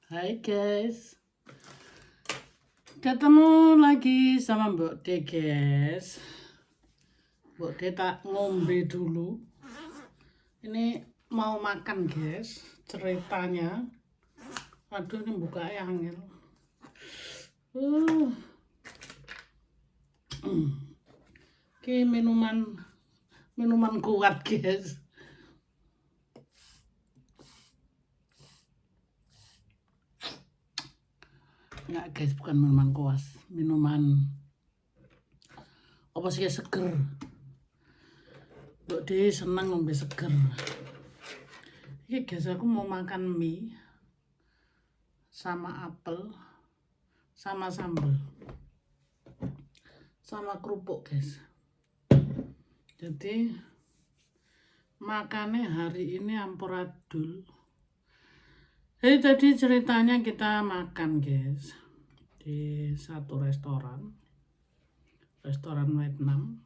Hai guys, ketemu lagi sama Mbok D guys. Mbok D tak ngombe dulu. Ini mau makan guys, ceritanya. Aduh ini buka angin. Oke, minuman kuat guys. Enggak guys, bukan minuman kuas, minuman apa sih seger. Mbok D senang ngombe seger. Ini guys, aku mau makan mie sama apel sama sambal sama kerupuk guys. Jadi makannya hari ini ampuradul. Jadi tadi ceritanya kita makan guys di satu restoran Vietnam.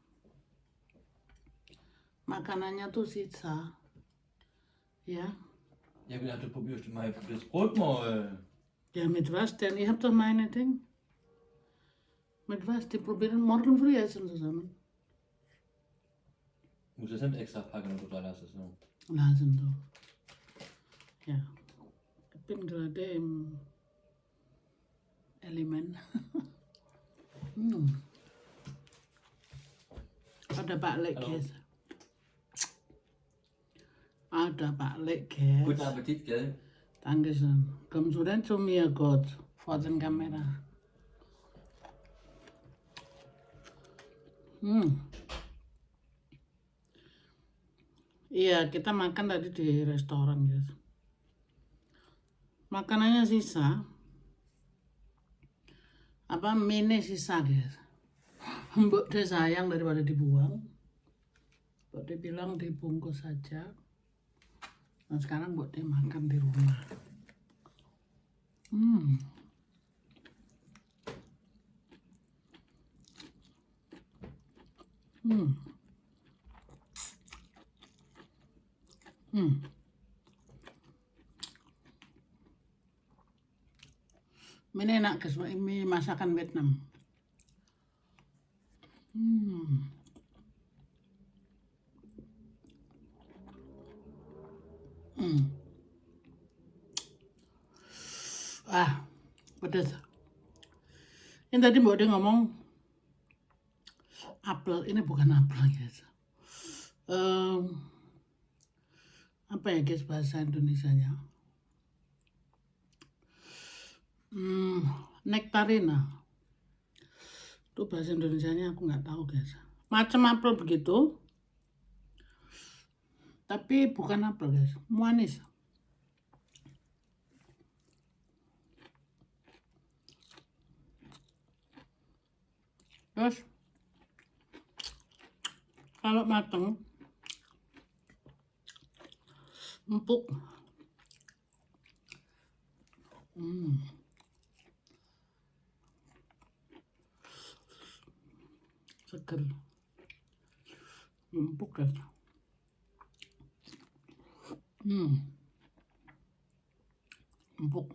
Makanannya tuh sisa, ja. Ich habe gedacht, du probierst mal das Brot mal. Ja, mit was denn? Ich hab doch meine Ding. Mit was? Die probieren morgen früh essen zusammen. Muss das nicht extra packen oder lass es so? Lassen doch. Ja, ich bin gerade im Element. Ada Pak Lek Hallo. guys. Ada Pak Lek guys. Guten Appetit, gell? Dankeschön. Kommst du denn zu mir, Gott, vor den Kamera? Iya, kita makan tadi di restoran, guys. Makanannya sisa. Apa mie sisa, guys. Mbok D sayang daripada dibuang. Mbok D bilang dibungkus saja. Nah, sekarang Mbok D makan di rumah. Ini enak guys, ini masakan Vietnam. Pedas. Ini tadi Mbak D ngomong apel, ini bukan apel guys. Apa ya guys bahasa Indonesianya? Nektarina. Itu bahasa Indonesianya aku nggak tahu guys. Macam apel begitu, tapi bukan apel guys, manis. Terus kalau mateng empuk. Seger. Empuk guys. Empuk.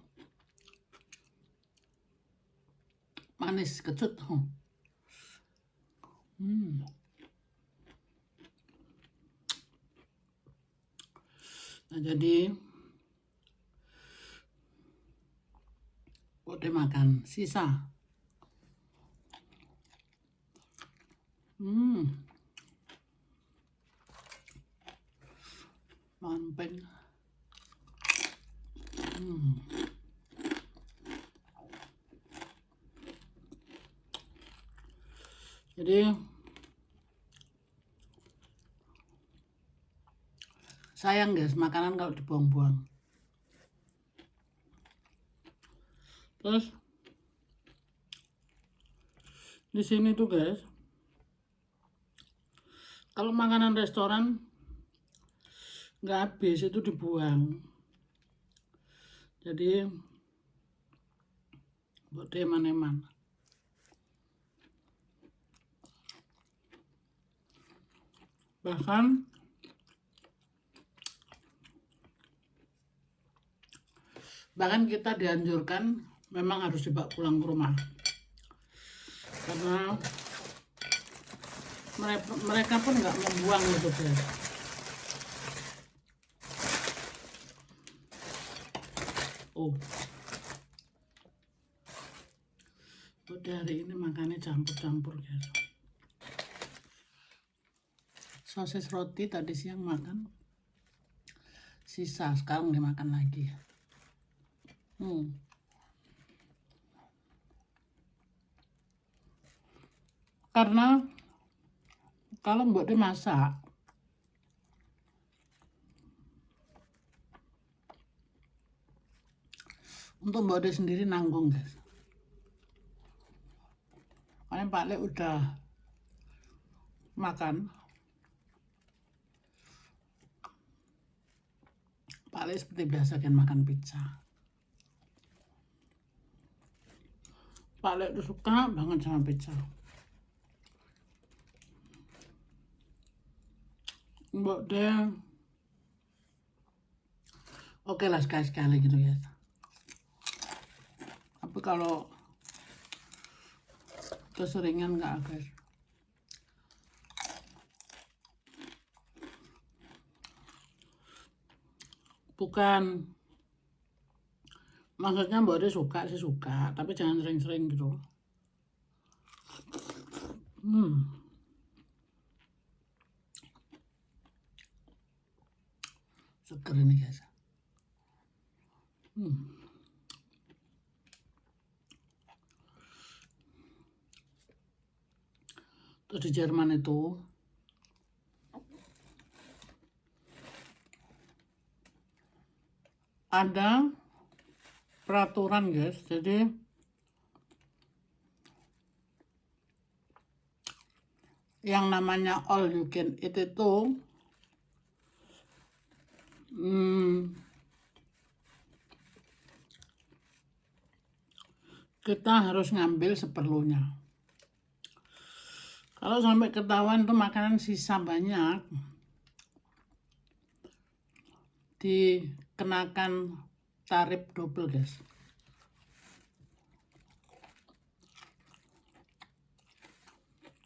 Manis kecut. Nah, jadi udah makan sisa. Mampeng. Jadi sayang guys makanan kalau dibuang-buang. Terus di sini tuh guys, kalau makanan restoran nggak habis itu dibuang. Jadi buat eman-eman. Bahkan Bahkan kita dianjurkan memang harus dibawa pulang ke rumah. Karena mereka pun nggak membuang gitu guys. Oh, udah hari ini makannya campur-campur guys. Sosis roti tadi siang makan, sisa sekarang dimakan lagi. Karena kalau mbok dimasak untuk mbok de sendiri nanggung guys. Makanya Pak Le udah makan. Pak Le seperti biasa kan makan pizza. Pak Le tuh suka banget sama pizza. Mbok de oke lah sekali-sekali gitu ya. Tapi kalau keseringan nggak guys. Bukan, maksudnya mbak De suka sih suka, tapi jangan sering-sering gitu. Seger ini guys. Terus di Jerman itu ada peraturan guys, jadi yang namanya all you can eat itu kita harus ngambil seperlunya. Kalau sampai ketahuan tuh makanan sisa banyak, dikenakan tarif double guys.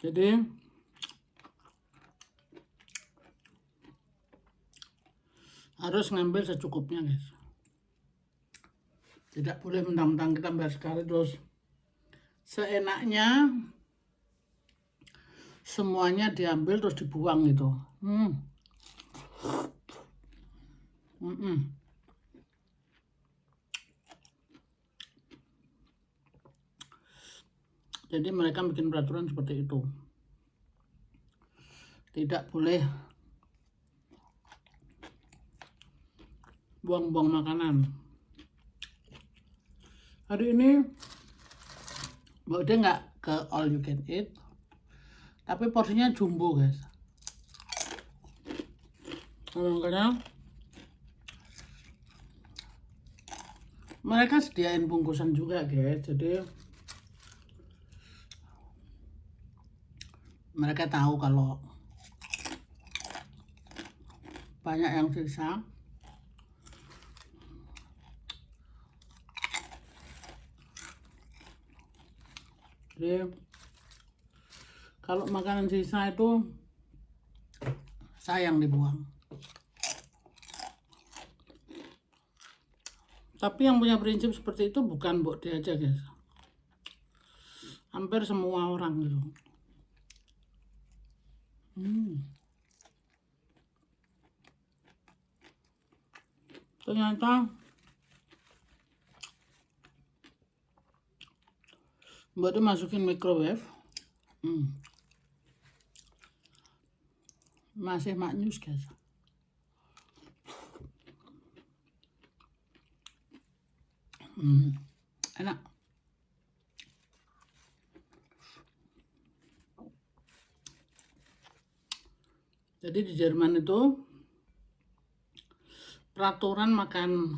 Jadi harus ngambil secukupnya guys. Tidak boleh mentang-mentang kita bayar sekali terus seenaknya semuanya diambil terus dibuang gitu. Jadi mereka bikin peraturan seperti itu. Tidak boleh buang-buang makanan. Hari ini Mbak De nggak ke all you can eat, tapi porsinya jumbo guys. Makanya mereka sediain bungkusan juga guys, jadi mereka tahu kalau banyak yang sisa. Jadi kalau makanan sisa itu sayang dibuang. Tapi yang punya prinsip seperti itu bukan Mbok De aja guys. Hampir semua orang gitu. Ternyata Mbok De masukin microwave. Masih maknyus guys. Enak. Jadi di Jerman itu peraturan makan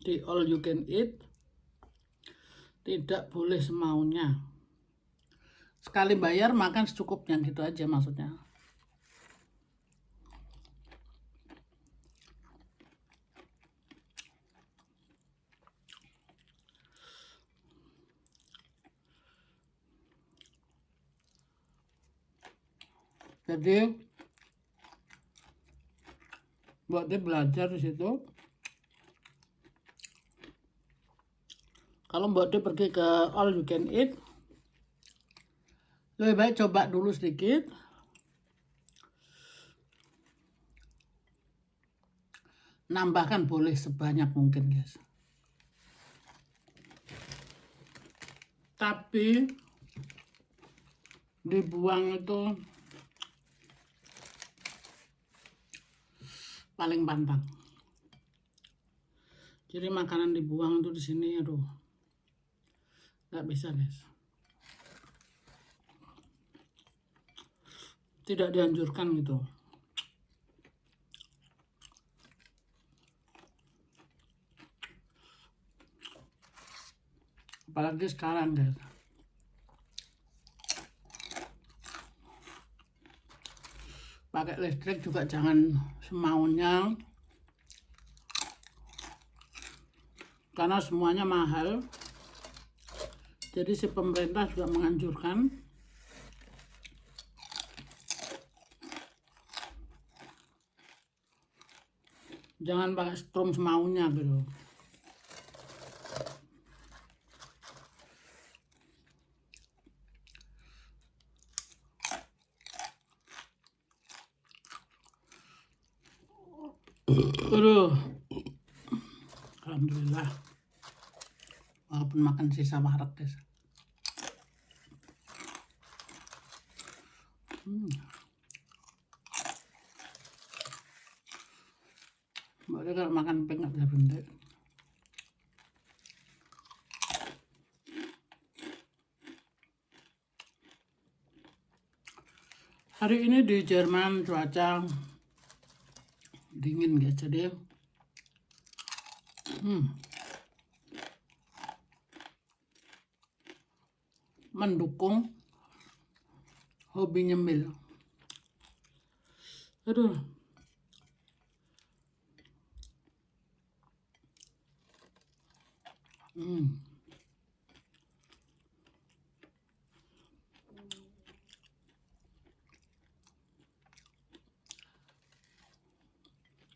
di all you can eat tidak boleh semaunya. Sekali bayar makan secukupnya gitu aja maksudnya. Jadi buat dia belajar di situ. Kalau buat dia pergi ke all you can eat, lebih baik coba dulu sedikit. Nambahkan boleh sebanyak mungkin, guys. Tapi dibuang itu paling pantang. Jadi makanan dibuang tuh di sini, aduh, nggak bisa, guys. Tidak dianjurkan gitu. Apalagi sekarang, guys. Pakai listrik juga jangan semaunya, karena semuanya mahal. Jadi si pemerintah juga menganjurkan jangan pakai strom semaunya gitu. Aduh, alhamdulillah, walaupun makan sisa wareg, guys. Mbak kalau makan pink nggak bisa berhenti. Hari ini di Jerman cuaca dingin, guys. Jadi mendukung hobi nyemil. Aduh,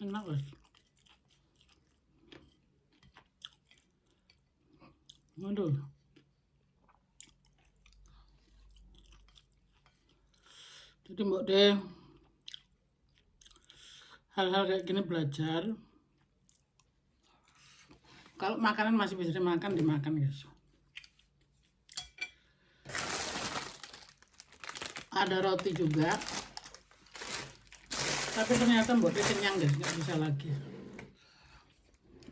enak, guys. Aduh, jadi mbak deh hal-hal kayak gini belajar. Kalau makanan masih bisa dimakan, guys. Ada roti juga, tapi ternyata mbak deh kenyang, guys, nggak bisa lagi.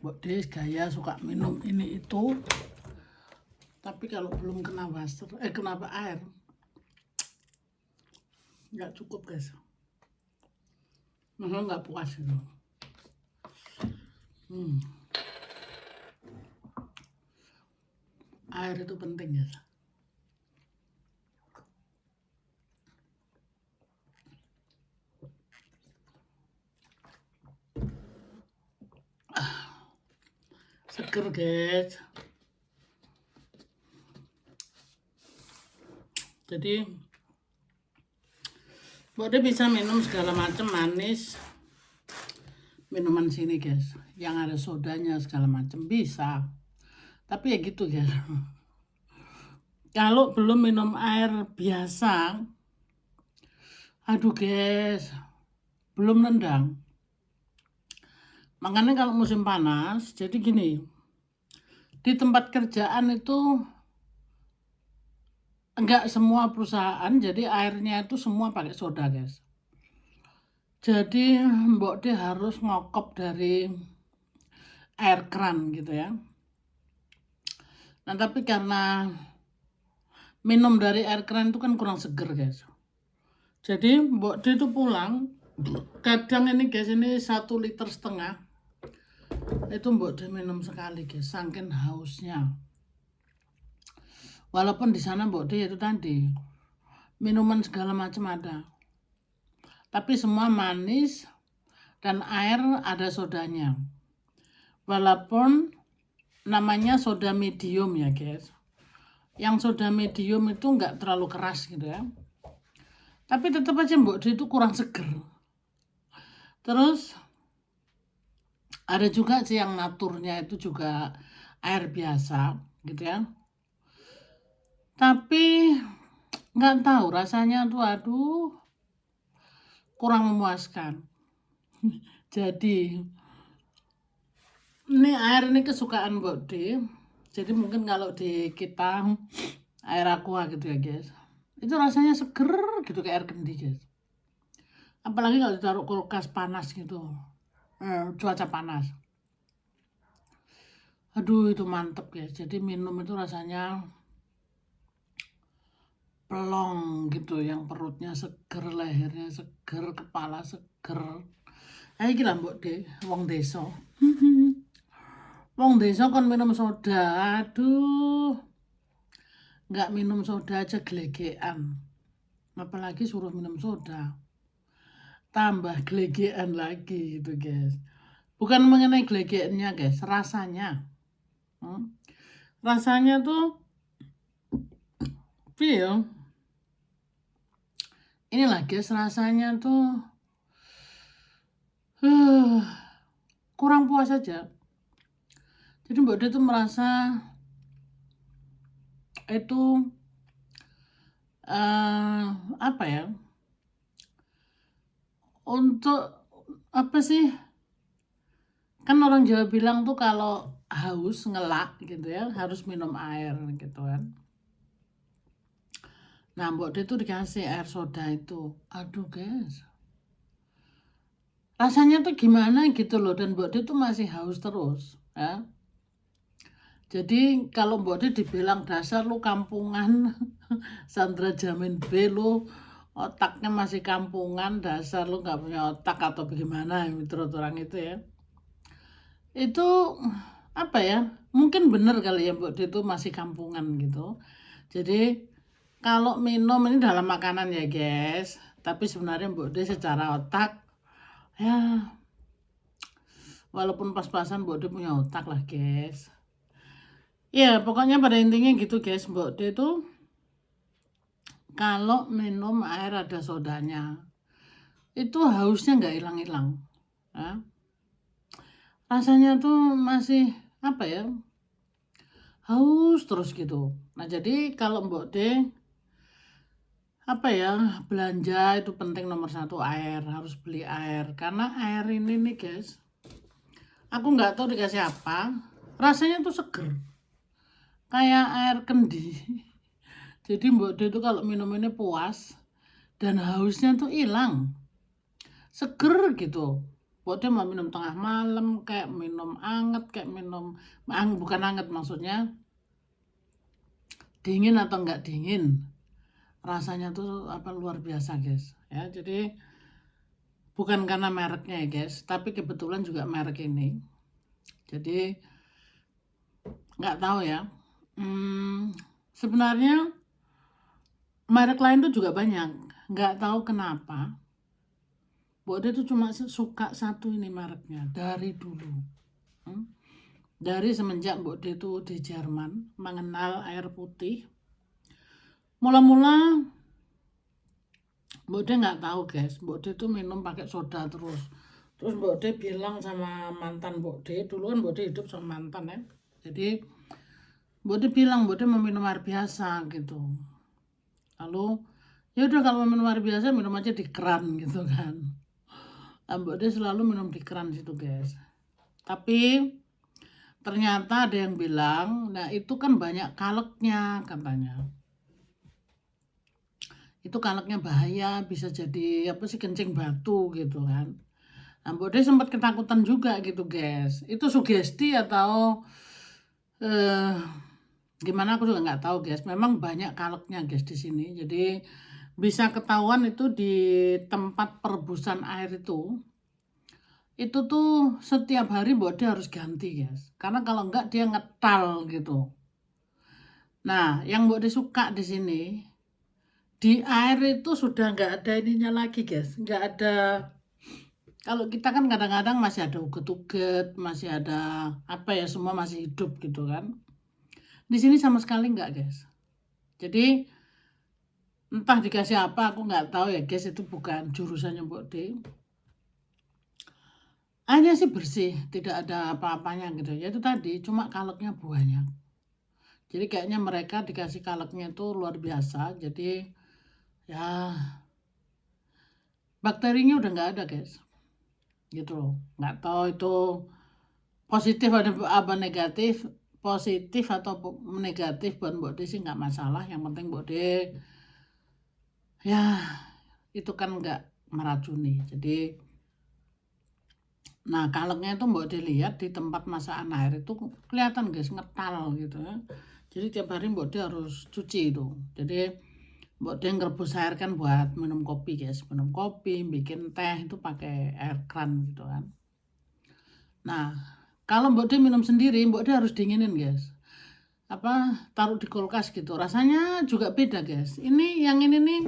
Mbak deh gaya suka minum ini itu, tapi kalau belum kena air nggak cukup, guys. Malah nggak puas gitu. Air itu penting, guys. Seger, guys. Jadi Bode bisa minum segala macam manis, minuman sini, guys, yang ada sodanya segala macam bisa. Tapi ya gitu, guys. Kalau belum minum air biasa, aduh, guys, belum nendang. Makanya kalau musim panas, jadi gini, di tempat kerjaan itu enggak semua perusahaan, jadi airnya itu semua pakai soda, guys. Jadi Mbok De harus ngokop dari air keran gitu ya. Nah tapi karena minum dari air keran itu kan kurang seger, guys. Jadi Mbok De itu pulang, kadang ini, guys, ini 1,5 liter itu Mbok De minum sekali, guys, saking hausnya. Walaupun di sana Mbok De itu tadi minuman segala macam ada, tapi semua manis dan air ada sodanya. Walaupun namanya soda medium ya, guys. Yang soda medium itu nggak terlalu keras gitu ya. Tapi tetap aja Mbok De itu kurang seger. Terus ada juga sih yang naturnya itu juga air biasa gitu ya. Tapi nggak tahu rasanya tuh aduh kurang memuaskan. Jadi ini air ini kesukaan Mbok De. Jadi mungkin kalau di kita air aqua gitu ya guys, itu rasanya seger gitu kayak air kendi guys. Apalagi kalau ditaruh kulkas panas gitu, cuaca panas. Aduh itu mantep guys. Jadi minum itu rasanya pelong gitu, yang perutnya seger, lehernya seger, kepala seger. Ayo gila Mbok De, wong desa. Wong desa kon minum soda, aduh. Nggak minum soda aja gelegean. Apalagi suruh minum soda. Tambah gelegean lagi gitu guys. Bukan mengenai gelegeannya guys, rasanya. Rasanya tuh feel. Inilah guys, rasanya tuh kurang puas aja. Jadi Mbak De tuh merasa itu apa ya? Untuk apa sih? Kan orang Jawa bilang tuh kalau haus ngelak gitu ya, harus minum air gitu kan. Nah, Mbak De tuh dikasih air soda itu. Aduh, guys. Rasanya tuh gimana gitu loh, dan Mbak De tuh masih haus terus, ya. Jadi kalau Mbak De dibilang dasar lu kampungan, Sandra Jamin B lu otaknya masih kampungan, dasar lu nggak punya otak atau bagaimana menurut orang itu ya. Itu apa ya? Mungkin bener kali ya Mbak De itu masih kampungan gitu. Jadi kalau minum ini dalam makanan ya guys, tapi sebenarnya Mbak De secara otak ya walaupun pas-pasan Mbak De punya otak lah guys. Ya pokoknya pada intinya gitu guys, Mbak De itu kalau minum air ada sodanya itu hausnya nggak hilang-hilang ya. Rasanya tuh masih apa ya, haus terus gitu. Nah jadi kalau Mbak De apa ya, belanja itu penting nomor satu air, harus beli air karena air ini nih guys, aku nggak tahu dikasih apa, rasanya tuh seger kayak air kendi. Jadi Mbak De itu kalau minum ini puas dan hausnya tuh hilang, seger gitu. Mbak De mau minum tengah malam, kayak minum anget, kayak minum bukan anget maksudnya dingin atau enggak dingin, rasanya tuh apa luar biasa guys ya. Jadi bukan karena mereknya ya guys, tapi kebetulan juga merek ini. Jadi nggak tahu ya, sebenarnya merek lain tuh juga banyak, nggak tahu kenapa Mbak De tuh cuma suka satu ini mereknya dari dulu. Dari semenjak Mbak De tuh di Jerman mengenal air putih, mula-mula Mbak De nggak tahu guys, Mbak De tuh minum pakai soda terus. Terus Mbak De bilang sama mantan Mbak De, dulu kan Mbak De hidup sama mantan ya. Jadi Mbak De bilang Mbak De mau minum air biasa gitu. Lalu ya udah kalau mau minum air biasa minum aja di keran gitu kan. Nah, Mbak De selalu minum di keran situ guys. Tapi ternyata ada yang bilang, nah itu kan banyak kaleknya katanya. Itu kaleknya bahaya, bisa jadi apa sih, kencing batu gitu kan. Nah, Mbak De sempat ketakutan juga gitu guys. Itu sugesti atau gimana aku juga nggak tahu guys. Memang banyak kaleknya guys di sini. Jadi bisa ketahuan itu di tempat perebusan air itu tuh setiap hari Mbak De harus ganti guys. Karena kalau enggak dia ngetal gitu. Nah, yang Mbak De suka di sini, di air itu sudah nggak ada ininya lagi guys. Nggak ada, kalau kita kan kadang-kadang masih ada uget-uget, masih ada apa ya, semua masih hidup gitu kan. Di sini sama sekali nggak guys. Jadi Entah dikasih apa, aku nggak tahu ya guys, itu bukan jurusannya Mbok D. Airnya sih bersih, tidak ada apa-apanya gitu. Ya itu tadi, cuma kaleknya banyak. Jadi kayaknya mereka dikasih kaleknya itu luar biasa. Jadi ya bakterinya udah nggak ada guys. Gitu loh. Nggak tahu itu positif ada apa negatif. Positif atau negatif buat Mbok D sih nggak masalah. Yang penting Mbok D ya itu kan nggak meracuni. Jadi nah kalengnya itu Mbok dilihat di tempat masakan air itu kelihatan guys ngetal gitu ya. Jadi tiap hari Mbok harus cuci itu. Jadi Mbok ngerebus air kan buat minum kopi guys, minum kopi, bikin teh itu pakai air kran gitu kan. Nah kalau Mbok minum sendiri Mbok harus dinginin guys. Apa taruh di kulkas gitu. Rasanya juga beda guys. Ini yang ini nih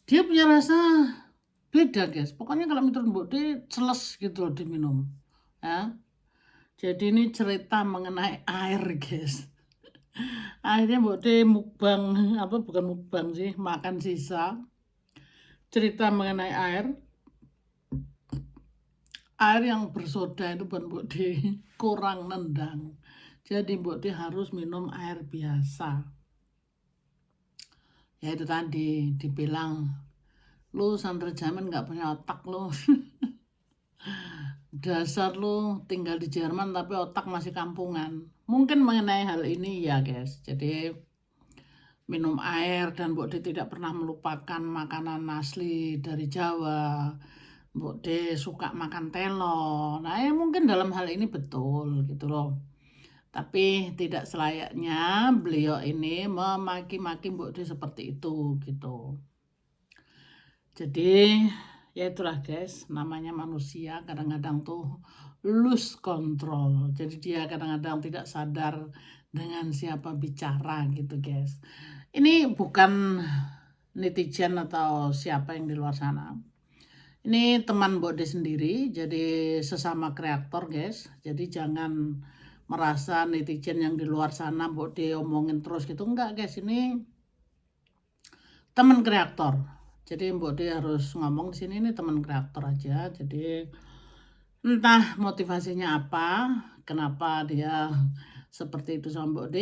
dia punya rasa beda guys. Pokoknya kalau menurut Mbok celes gitu loh diminum. Ya. Jadi ini cerita mengenai air guys. Akhirnya Mbok mukbang, apa bukan mukbang sih, makan sisa. Cerita mengenai air. Air yang bersoda itu buat Mbok kurang nendang. Jadi Mbok harus minum air biasa. Ya itu tadi dibilang lu santri Jerman nggak punya otak lu. Dasar lu tinggal di Jerman tapi otak masih kampungan. Mungkin mengenai hal ini ya guys. Jadi minum air dan Mbok tidak pernah melupakan makanan asli dari Jawa. Mbok suka makan telo. Nah ya mungkin dalam hal ini betul gitu loh. Tapi tidak selayaknya beliau ini memaki-maki Mbok seperti itu gitu. Jadi ya itulah guys, namanya manusia kadang-kadang tuh lose control. Jadi dia kadang-kadang tidak sadar dengan siapa bicara gitu guys. Ini bukan netizen atau siapa yang di luar sana. Ini teman Mbok sendiri, jadi sesama kreator guys. Jadi jangan merasa netizen yang di luar sana Mbok omongin terus gitu. Enggak guys, ini teman kreator. Jadi Mbok harus ngomong di sini ini teman kreator aja. Jadi entah motivasinya apa, kenapa dia seperti itu sama Mbok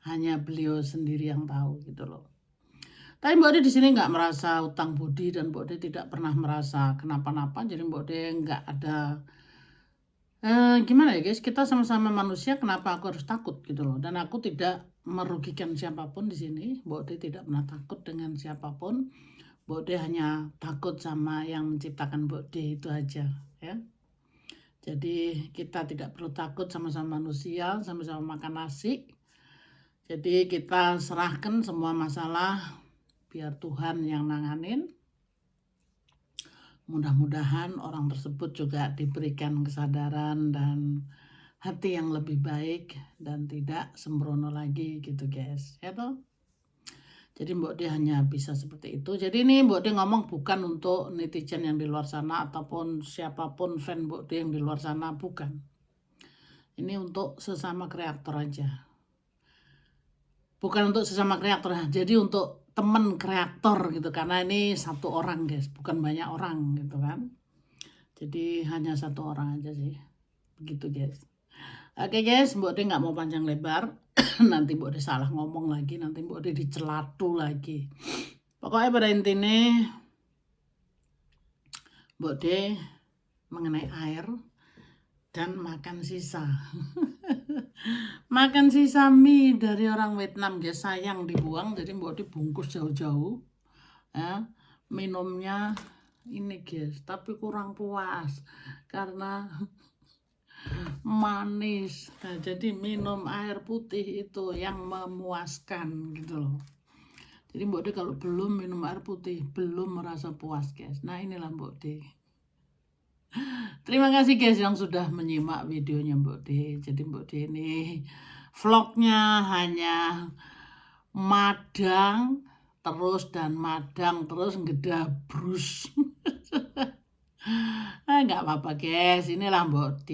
hanya beliau sendiri yang tahu gitu loh. Tapi Mbok di sini nggak merasa utang budi dan Mbok tidak pernah merasa kenapa-napa. Jadi Mbok nggak ada gimana ya guys, kita sama-sama manusia, kenapa aku harus takut gitu loh. Dan aku tidak merugikan siapapun di sini. Mbok tidak pernah takut dengan siapapun. Mbok hanya takut sama yang menciptakan Mbok itu aja ya. Jadi kita tidak perlu takut, sama-sama manusia, sama-sama makan nasi. Jadi kita serahkan semua masalah biar Tuhan yang nanganin. Mudah-mudahan orang tersebut juga diberikan kesadaran dan hati yang lebih baik dan tidak sembrono lagi gitu guys. Ya toh? Jadi Mbok hanya bisa seperti itu. Jadi ini Mbok ngomong bukan untuk netizen yang di luar sana ataupun siapapun fan Mbok yang di luar sana, bukan. Ini untuk sesama kreator aja. Bukan untuk sesama kreator, jadi untuk teman kreator gitu, karena ini satu orang guys, bukan banyak orang gitu kan. Jadi hanya satu orang aja sih, begitu guys. Oke guys, Mbok nggak mau panjang lebar. Nanti Mbok salah ngomong lagi, nanti Mbok dicelatu lagi. Pokoknya pada intinya Mbok mengenai air dan makan sisa. Makan sisa mie dari orang Vietnam guys, sayang dibuang, jadi Mbok dibungkus jauh-jauh ya. Minumnya ini guys, tapi kurang puas karena manis. Nah, jadi minum air putih itu yang memuaskan gitu loh. Jadi Mbok kalau belum minum air putih belum merasa puas guys. Nah inilah Mbok Terima kasih guys yang sudah menyimak videonya Mbok Jadi Mbok ini vlognya hanya madang terus dan madang terus ngedabrus. Nggak apa-apa guys, inilah Mbok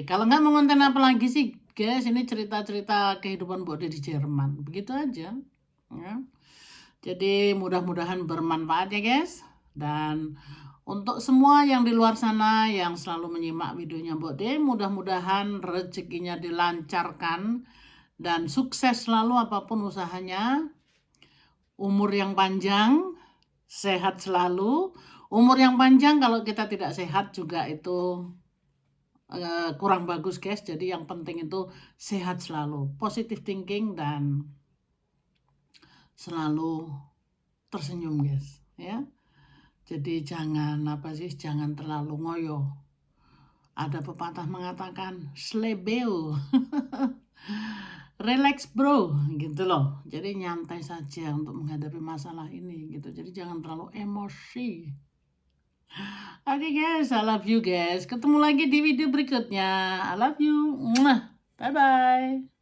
Kalau nggak mau konten apa lagi sih guys, ini cerita-cerita kehidupan Mbok di Jerman, begitu aja ya. Jadi mudah-mudahan bermanfaat ya guys. Dan untuk semua yang di luar sana yang selalu menyimak videonya Mbok De, mudah-mudahan rezekinya dilancarkan dan sukses selalu apapun usahanya. Umur yang panjang, sehat selalu. Umur yang panjang kalau kita tidak sehat juga itu kurang bagus guys. Jadi yang penting itu sehat selalu, positive thinking dan selalu tersenyum guys ya. Jadi jangan jangan terlalu ngoyo. Ada pepatah mengatakan slebeo. Relax bro gitu loh. Jadi nyantai saja untuk menghadapi masalah ini gitu. Jadi jangan terlalu emosi. Oke guys, I love you guys. Ketemu lagi di video berikutnya. I love you. Bye bye.